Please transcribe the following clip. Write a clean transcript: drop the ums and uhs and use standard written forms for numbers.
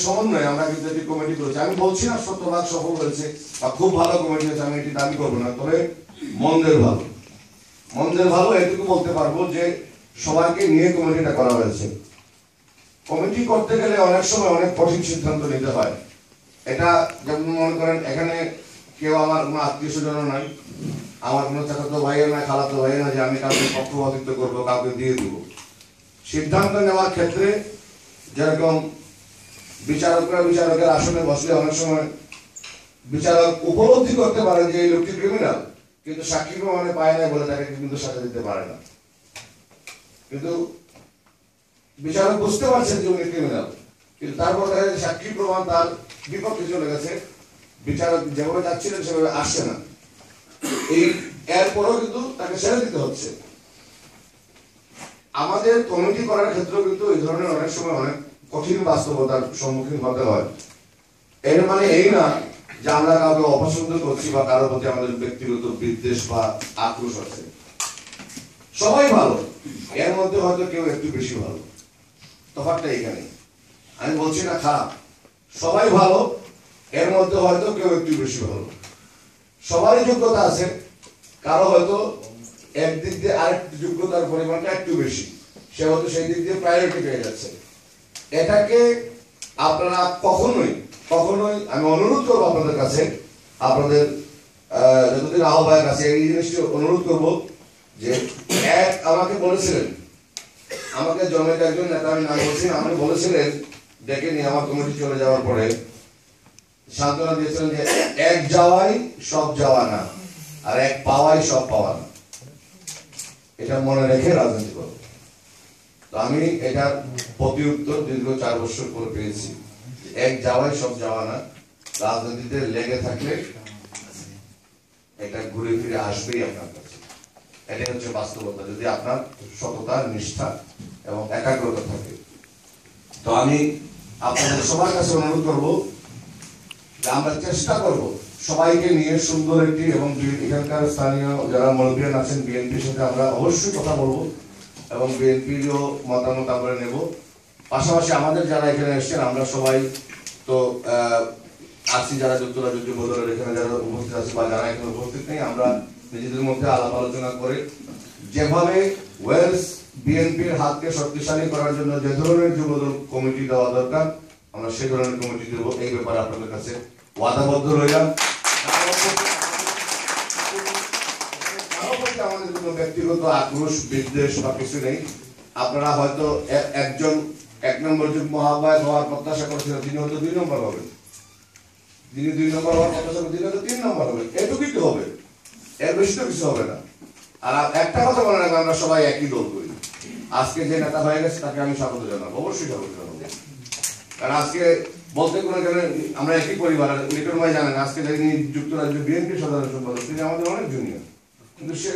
সমন্বয়ে আমরা কিন্তু একটি কমিটি করেছি। আমি বলছি না 100% সফল হয়েছে বা খুব ভালো কমিটি হয়েছে, আমি এটি দাবি করবো না, তবে মন্দের ভালো এটুকু বলতে পারবো যে সবাইকে নিয়ে কমিটিটা করা হয়েছে। কমিটি করতে গেলে অনেক সময় অনেক কঠিন সিদ্ধান্ত নিতে হয়। এটা যেমন মনে করেন এখানে কেউ আমার কোনো আত্মীয় স্বজন নাই, আমার কোনো চাচাতো ভাইও নাই, খালাতো ভাইও নাই যে আমি কাউকে পক্ষপাতিত্ব করবো, কাউকে দিয়ে দিব। সিদ্ধান্ত নেওয়ার ক্ষেত্রে যেরকম বিচারকের আসনে বসলে অনেক সময় বিচারক উপলব্ধি করতে পারে যে এই লোকটি ক্রিমিনাল, কিন্তু সাক্ষী প্রমাণে পায় না বলে তাকে কিন্তু সাজা দিতে পারে না। কিন্তু বিচারক বুঝতে পারছেন যে উনি ক্রিমিনাল, কিন্তু তারপর দেখা যায় সাক্ষী প্রমাণ তার বিপক্ষে চলে গেছে, বিচারক যেভাবে যাচ্ছিলেন সেভাবে আসছে না, এরপরও কিন্তু তাকে ছেড়ে দিতে হচ্ছে। আমাদের কমিটি করার ক্ষেত্রেও কিন্তু এই ধরনের অনেক সময় অনেক কঠিন বাস্তবতার সম্মুখীন হতে হয়। এর মানে এই না যে আমরা কাউকে অপছন্দ করছি বা কারোর প্রতি আমাদের ব্যক্তিগত বিদ্বেষ বা আক্রোশ আছে। সবাই ভালো, এর মধ্যে হয়তো কেউ একটু বেশি ভালো, তফাৎটা এখানে। আমি বলছি না খারাপ, সবাই ভালো, এর মধ্যে হয়তো কেউ একটু বেশি ভালো। সবারই যোগ্যতা আছে, কারো হয়তো একদিক দিয়ে আরেকটি যোগ্যতার পরিমাণটা একটু বেশি, সে হয়তো সেই দিক দিয়ে প্রায়োরিটি পেয়ে যাচ্ছে। এটাকে আপনারা কখনোই আমি অনুরোধ করবো আপনাদের কাছে, আপনাদের যতদিন আহ্বায়ক আছে এই জিনিসটি অনুরোধ করবো যে আমাকে বলেছিলেন, আমাকে জনের একজন নেতা, আমি নাম বলছি, আমাকে বলেছিলেন ডেকে নিয়ে আমার কমিটি চলে যাওয়ার পরে সান্ত্বনা দিয়েছিলেন যে এক যাওয়াই সব যাওয়া না, আর এক পাওয়াই সব পাওয়া না। এটা মনে রেখে রাজনীতি করব। তো আমি এটার প্রতি উত্তর দীর্ঘ 4 বছর পরে পেয়েছি। এক যাওয়াই সব যাওয়া না, রাজনীতিতে লেগে থাকলে এটা ঘুরে ফিরে আসবেই আপনার কাছে। এটাই হচ্ছে বাস্তবতা, যদি আপনার সততা, নিষ্ঠা এবং একাগ্রতা থাকে। তো আমি আপনাদের সবার কাছে অনুরোধ করবো যে আমরা চেষ্টা করব সবাইকে নিয়ে সুন্দর একটি, এবং এখানকার স্থানীয় যারা মুরব্বিয়ান আছেন বিএনপির সাথে আমরা অবশ্যই কথা বলবো এবং বিএনপিরও মতামত আমরা নেব। পাশাপাশি আমাদের যারা এখানে এসেছেন আমরা সবাই তো আসছি, যারা যুক্তরাজ্য যুবদলের এখানে যারা উপস্থিত আছে বা যারা এখানে উপস্থিত নেই, আমরা নিজেদের মধ্যে আলাপ আলোচনা করে যেভাবে ওয়েলস বিএনপির হাতকে শক্তিশালী করার জন্য যে ধরনের যুবদল কমিটি দেওয়া দরকার আমরা সেই ধরনের কমিটি দেব। এই ব্যাপারে আপনাদের কাছে ওয়াদাবদ্ধ রইলাম। আমাদের কোনো ব্যক্তিগত আক্রোশ, বিদ্বেষ বা কিছু নেই। আপনারা হয়তো একজন 1 নম্বর যুগ্ম আহ্বায়ক হওয়ার প্রত্যাশা করছিলেন, তিনি হয়তো 2 নম্বর হবেন, যিনি 2 নম্বর হওয়ার প্রত্যাশা করছেন তিনি হয়তো 3 নম্বর হবেন, এটুকুই তো হবে, এর বেশি তো কিছু হবে না। আর একটা কথা মনে রাখবেন, আমরা সবাই একই দল করি। আজকে যে নেতা হয়ে গেছে তাকে আমি স্বাগত জানাবো, অবশ্যই স্বাগত জানাবো। কারণ আজকে বলতে কোনো আমরা একই পরিবার, লিটন ভাই জানেন আজকে যিনি যুক্তরাজ্য বিএনপি সাধারণ সম্পাদক তিনি আমাদের অনেক জুনিয়র, কিন্তু সে